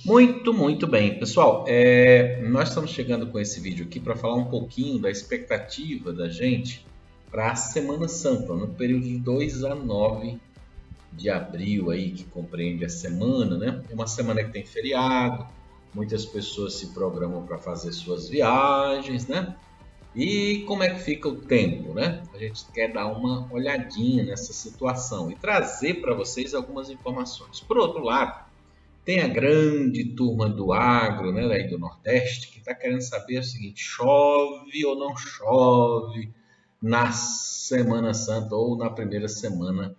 Muito bem. Pessoal, nós estamos chegando com esse vídeo aqui para falar um pouquinho da expectativa da gente para a Semana Santa, no período de 2 a 9 de abril, aí, que compreende a semana, né? É uma semana que tem feriado, muitas pessoas se programam para fazer suas viagens, né? E como é que fica o tempo, né? A gente quer dar uma olhadinha nessa situação e trazer para vocês algumas informações. Por outro lado, tem a grande turma do agro, né, daí do Nordeste, que está querendo saber o seguinte: chove ou não chove na Semana Santa ou na primeira semana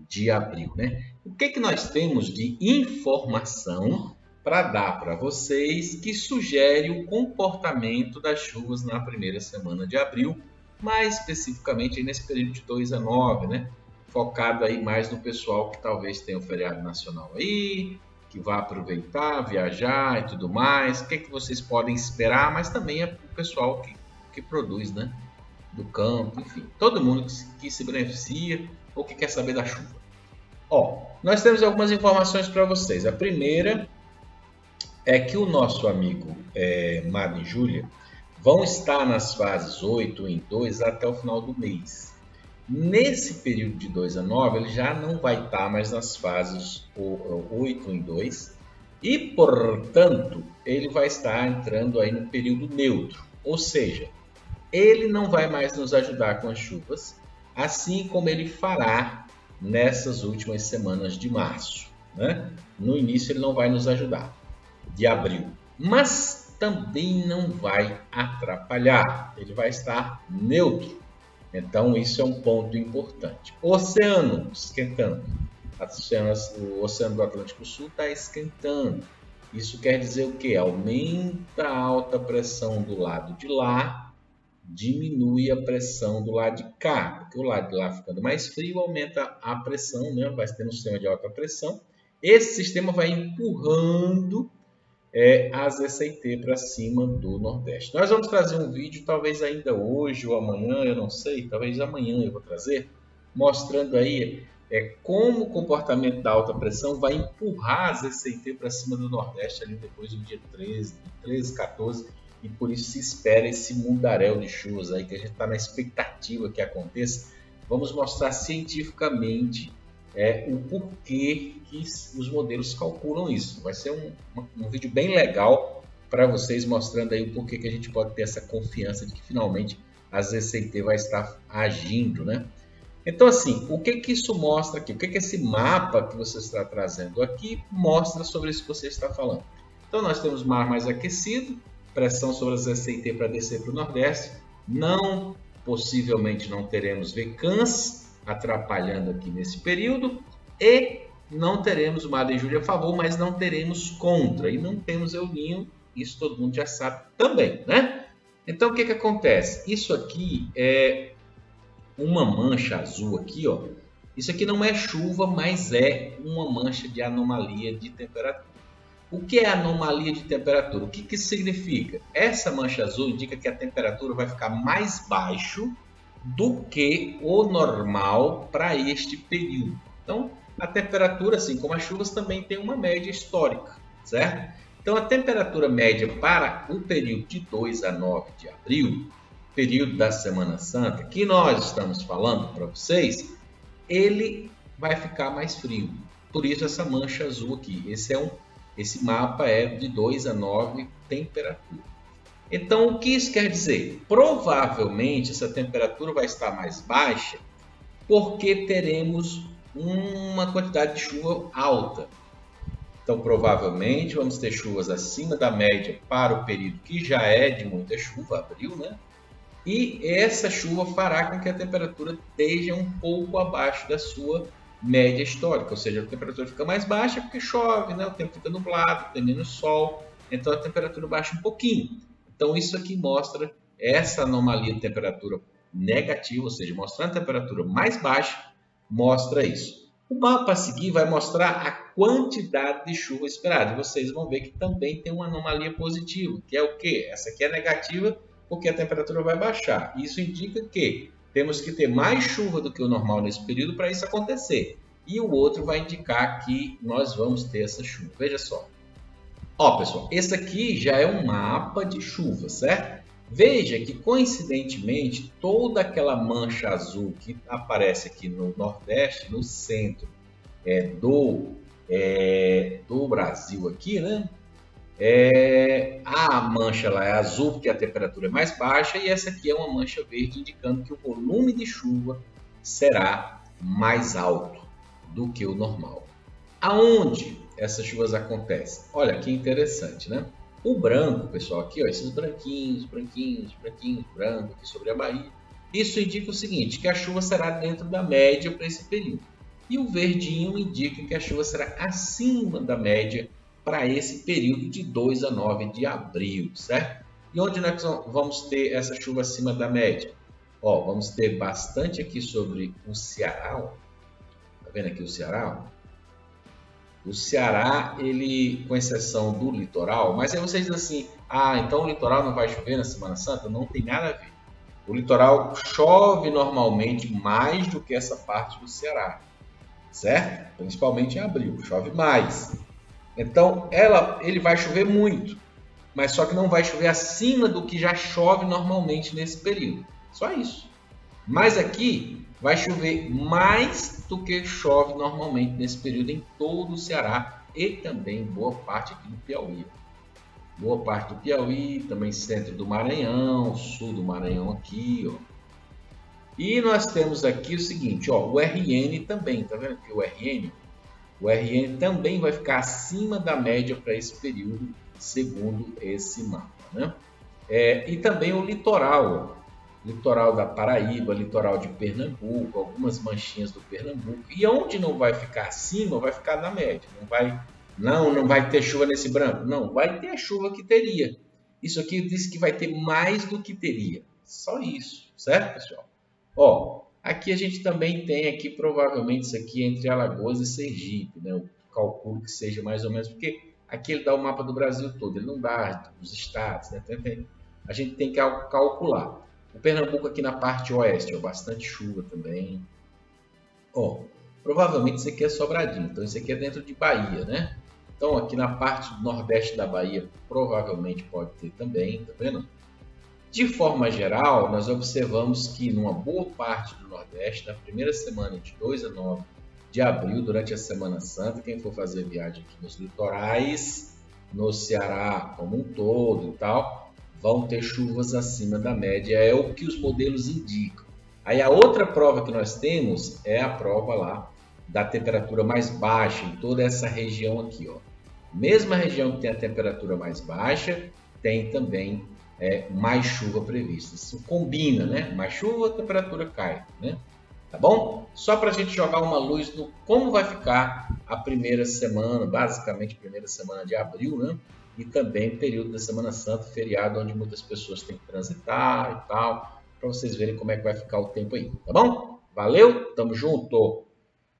de abril, né? O que nós temos de informação para dar para vocês que sugere o comportamento das chuvas na primeira semana de abril, mais especificamente nesse período de 2 a 9, né? Focado aí mais no pessoal que talvez tenha o feriado nacional aí, que vai aproveitar, viajar e tudo mais. O que vocês podem esperar, mas também é o pessoal que produz, né? Do campo, enfim, todo mundo que se beneficia ou que quer saber da chuva. Ó, nós temos algumas informações para vocês. A primeira é que o nosso amigo Mado e Júlia vão estar nas fases 8 em 2 até o final do mês. Nesse período de 2 a 9, ele já não vai estar mais nas fases 8 em 2 e, portanto, ele vai estar entrando aí no período neutro, ou seja, ele não vai mais nos ajudar com as chuvas, assim como ele fará nessas últimas semanas de março, né? No início ele não vai nos ajudar, de abril, mas também não vai atrapalhar, ele vai estar neutro. Então isso é um ponto importante. Oceano esquentando. O Oceano do Atlântico Sul está esquentando. Isso quer dizer o quê? Aumenta a alta pressão do lado de lá, diminui a pressão do lado de cá, porque o lado de lá ficando mais frio aumenta a pressão, né? Vai ter um sistema de alta pressão. Esse sistema vai empurrando as ECT para cima do Nordeste. Nós vamos trazer um vídeo, talvez ainda hoje ou amanhã, eu não sei, talvez amanhã eu vou trazer, mostrando aí como o comportamento da alta pressão vai empurrar as ECT para cima do Nordeste ali depois do dia 13, 14, e por isso se espera esse mundaréu de chuvas aí que a gente está na expectativa que aconteça. Vamos mostrar cientificamente o porquê que os modelos calculam isso. Vai ser um vídeo bem legal para vocês, mostrando aí o porquê que a gente pode ter essa confiança de que finalmente a ZCT vai estar agindo, né? Então, assim, o que isso mostra aqui? O que esse mapa que você está trazendo aqui mostra sobre isso que você está falando? Então, nós temos mar mais aquecido, pressão sobre as ZCT para descer para o Nordeste, possivelmente não teremos VCANs atrapalhando aqui nesse período, e não teremos Mado e Júlia a favor, mas não teremos contra, e não temos El Niño, isso todo mundo já sabe também, né? Então o que acontece? Isso aqui é uma mancha azul aqui, ó. Isso aqui não é chuva, mas é uma mancha de anomalia de temperatura. O que é anomalia de temperatura? O que isso significa? Essa mancha azul indica que a temperatura vai ficar mais baixo do que o normal para este período. Então, a temperatura, assim como as chuvas, também tem uma média histórica, certo? Então, a temperatura média para o período de 2 a 9 de abril, período da Semana Santa, que nós estamos falando para vocês, ele vai ficar mais frio. Por isso, essa mancha azul aqui. Esse mapa é de 2 a 9 temperatura. Então, o que isso quer dizer? Provavelmente essa temperatura vai estar mais baixa porque teremos uma quantidade de chuva alta. Então, provavelmente vamos ter chuvas acima da média para o período que já é de muita chuva, abril, né? E essa chuva fará com que a temperatura esteja um pouco abaixo da sua média histórica, ou seja, a temperatura fica mais baixa porque chove, né? O tempo fica nublado, tem menos sol, então a temperatura baixa um pouquinho. Então isso aqui mostra essa anomalia de temperatura negativa, ou seja, mostrando a temperatura mais baixa, mostra isso. O mapa a seguir vai mostrar a quantidade de chuva esperada. E vocês vão ver que também tem uma anomalia positiva, que é o quê? Essa aqui é negativa porque a temperatura vai baixar. Isso indica que temos que ter mais chuva do que o normal nesse período para isso acontecer. E o outro vai indicar que nós vamos ter essa chuva. Veja só. Ó, pessoal, esse aqui já é um mapa de chuva, certo? Veja que, coincidentemente, toda aquela mancha azul que aparece aqui no Nordeste, no centro do Brasil aqui, né? A mancha lá é azul porque a temperatura é mais baixa e essa aqui é uma mancha verde indicando que o volume de chuva será mais alto do que o normal. Aonde essas chuvas acontecem? Olha que interessante, né? O branco, pessoal, aqui, ó, esses branquinhos, branquinhos, branquinhos, branco aqui sobre a Bahia. Isso indica o seguinte, que a chuva será dentro da média para esse período. E o verdinho indica que a chuva será acima da média para esse período de 2 a 9 de abril, certo? E onde nós vamos ter essa chuva acima da média? Ó, vamos ter bastante aqui sobre o Ceará. Ó. Tá vendo aqui o Ceará? Ó? O Ceará, ele, com exceção do litoral, mas aí vocês dizem assim, então o litoral não vai chover na Semana Santa? Não tem nada a ver. O litoral chove normalmente mais do que essa parte do Ceará, certo? Principalmente em abril, chove mais. Então, ele vai chover muito, mas só que não vai chover acima do que já chove normalmente nesse período. Só isso. Mas aqui vai chover mais do que chove normalmente nesse período em todo o Ceará e também boa parte aqui do Piauí. Boa parte do Piauí, também centro do Maranhão, sul do Maranhão aqui, ó. E nós temos aqui o seguinte, ó, o RN também, tá vendo aqui o RN? O RN também vai ficar acima da média para esse período, segundo esse mapa, né? E também o litoral, ó. Litoral da Paraíba, litoral de Pernambuco, algumas manchinhas do Pernambuco. E onde não vai ficar acima, vai ficar na média. Não vai ter chuva nesse branco. Não, vai ter a chuva que teria. Isso aqui diz que vai ter mais do que teria. Só isso, certo, pessoal? Ó, aqui a gente também tem aqui provavelmente isso aqui entre Alagoas e Sergipe, né? Eu calculo que seja mais ou menos, porque aqui ele dá o mapa do Brasil todo, ele não dá dos estados, né? A gente tem que calcular. O Pernambuco aqui na parte oeste, ó, bastante chuva também. Ó, provavelmente isso aqui é Sobradinho, então isso aqui é dentro de Bahia, né? Então aqui na parte nordeste da Bahia provavelmente pode ter também, tá vendo? De forma geral, nós observamos que numa boa parte do Nordeste, na primeira semana de 2 a 9 de abril, durante a Semana Santa, quem for fazer viagem aqui nos litorais, no Ceará como um todo e tal, vão ter chuvas acima da média, é o que os modelos indicam. Aí a outra prova que nós temos é a prova lá da temperatura mais baixa em toda essa região aqui, ó. Mesma região que tem a temperatura mais baixa, tem também mais chuva prevista. Isso combina, né? Mais chuva, a temperatura cai, né? Tá bom? Só para a gente jogar uma luz no como vai ficar a primeira semana, basicamente primeira semana de abril, né? E também período da Semana Santa, feriado, onde muitas pessoas têm que transitar e tal, para vocês verem como é que vai ficar o tempo aí, tá bom? Valeu, tamo junto!